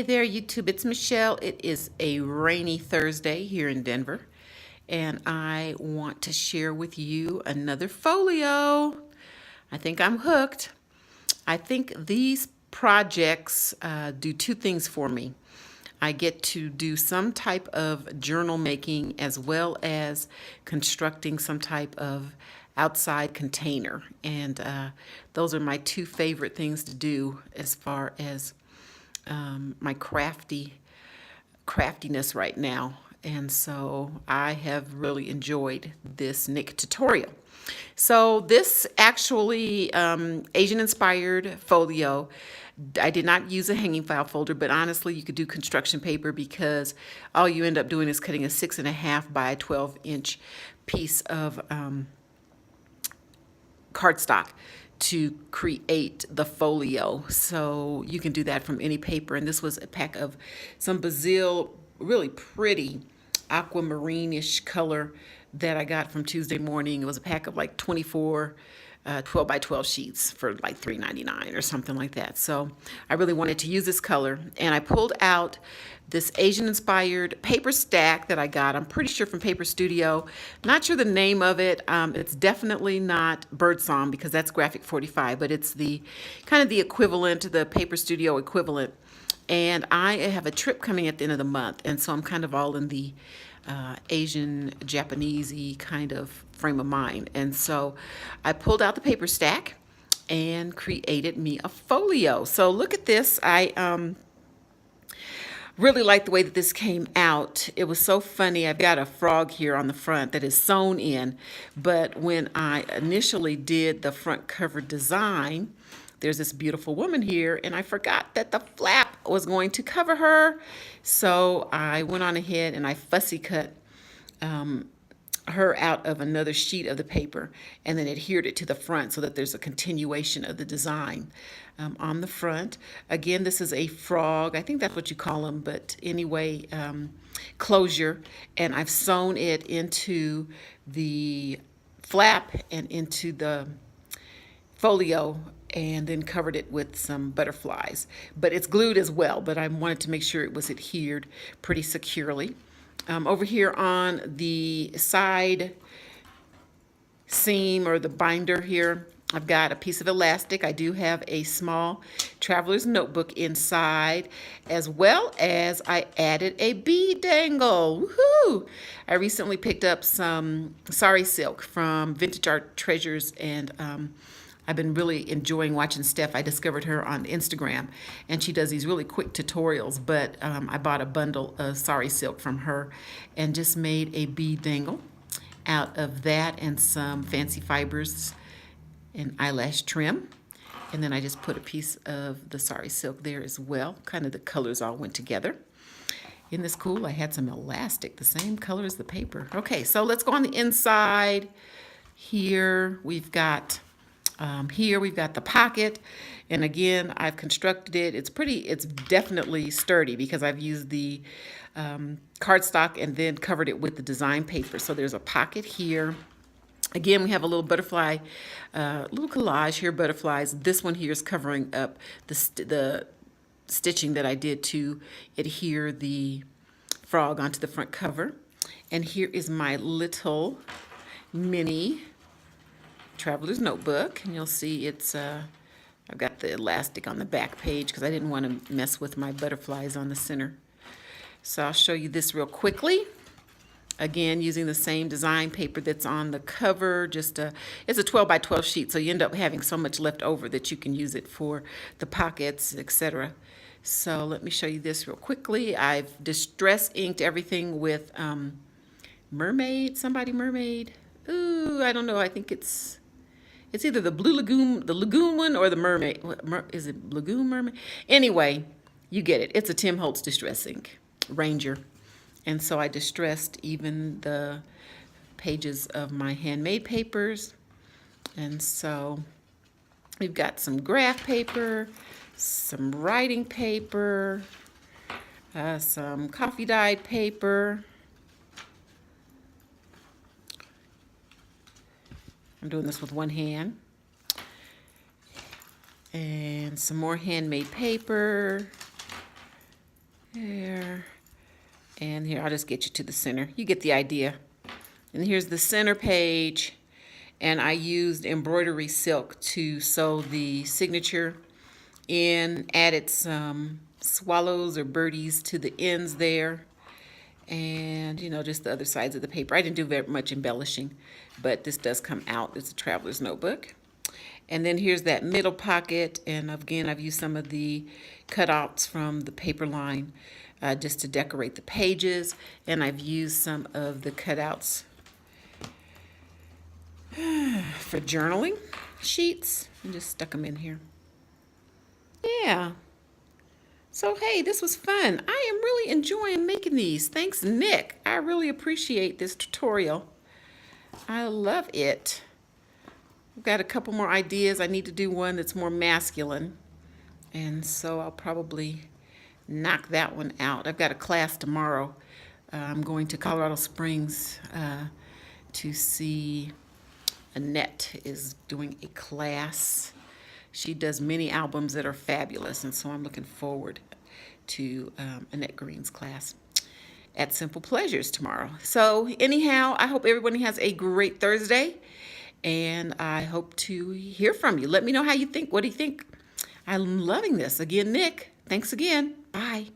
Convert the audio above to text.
there, YouTube. It's Michelle. It is a rainy Thursday here in Denver, and I want to share with you another folio. I think I'm hooked. I think these projects do two things for me. I get to do some type of journal making as well as constructing some type of outside container. And those are my two favorite things to do as far as my craftiness right now. And so I have really enjoyed this Nick tutorial. So this actually Asian inspired folio. I did not use a hanging file folder, but honestly you could do construction paper because all you end up doing is cutting a 6.5 by 12-inch piece of cardstock to create the folio. So you can do that from any paper. And this was a pack of some Brazil, really pretty aquamarine-ish color that I got from Tuesday Morning. It was a pack of like 24 12 by 12 sheets for like $3.99 or something like that. So I really wanted to use this color, and I pulled out this Asian inspired paper stack that I got. I'm pretty sure from Paper Studio. Not sure the name of it. It's definitely not Birdsong because that's Graphic 45, but it's the kind of the equivalent, the Paper Studio equivalent. And I have a trip coming at the end of the month, and so I'm kind of all in the Asian, Japanese-y kind of frame of mind. And so I pulled out the paper stack and created me a folio. So look at this. I really like the way that this came out. It was so funny. I've got a frog here on the front that is sewn in, but when I initially did the front cover design, there's this beautiful woman here, and I forgot that the flap was going to cover her. So I went on ahead and I fussy cut her out of another sheet of the paper and then adhered it to the front so that there's a continuation of the design on the front. Again, this is a frog. I think that's what you call them, but anyway, closure. And I've sewn it into the flap and into the folio, and then covered it with some butterflies. But it's glued as well, but I wanted to make sure it was adhered pretty securely. Over here on the side seam or the binder here, I've got a piece of elastic. I do have a small traveler's notebook inside, as well as I added a bead dangle. Woohoo! I recently picked up some sari silk from Vintage Art Treasures, and I've been really enjoying watching Steph. I discovered her on Instagram, and she does these really quick tutorials, but I bought a bundle of sari silk from her and just made a bead dangle out of that and some fancy fibers and eyelash trim. And then I just put a piece of the sari silk there as well. Kind of the colors all went together. Isn't this cool? I had some elastic, the same color as the paper. Okay, so let's go on the inside. Here we've got the pocket, and again I've constructed it. It's definitely sturdy because I've used the cardstock and then covered it with the design paper. So there's a pocket here. Again, we have a little butterfly, little collage here, butterflies. This one here is covering up the stitching that I did to adhere the frog onto the front cover. And here is my little mini traveler's notebook, and you'll see it's I've got the elastic on the back page because I didn't want to mess with my butterflies on the center. So I'll show you this real quickly. Again, using the same design paper that's on the cover. It's a 12 by 12 sheet, so you end up having so much left over that you can use it for the pockets, etc. So let me show you this real quickly. I've distress inked everything with mermaid. Ooh, I don't know. I think it's either the blue lagoon, the lagoon one, or the mermaid. Is it lagoon mermaid? Anyway, you get it. It's a Tim Holtz distress ink, Ranger. And so I distressed even the pages of my handmade papers. And so we've got some graph paper, some writing paper, some coffee dyed paper. I'm doing this with one hand. And some more handmade paper. There. And here, I'll just get you to the center. You get the idea. And here's the center page. And I used embroidery silk to sew the signature in, added some swallows or birdies to the ends there. And, you know, just the other sides of the paper. I didn't do very much embellishing, but this does come out. It's a traveler's notebook. And then here's that middle pocket. And again, I've used some of the cutouts from the paper line just to decorate the pages. And I've used some of the cutouts for journaling sheets and just stuck them in here. Yeah. So, hey, this was fun. I am really enjoying making these. Thanks, Nick. I really appreciate this tutorial. I love it. I've got a couple more ideas. I need to do one that's more masculine. And so I'll probably knock that one out. I've got a class tomorrow. I'm going to Colorado Springs to see Annette is doing a class. She does many albums that are fabulous, and so I'm looking forward to Annette Green's class at Simple Pleasures tomorrow. So anyhow, I hope everybody has a great Thursday, and I hope to hear from you. Let me know how you think. What do you think? I'm loving this. Again, Nick, thanks again. Bye.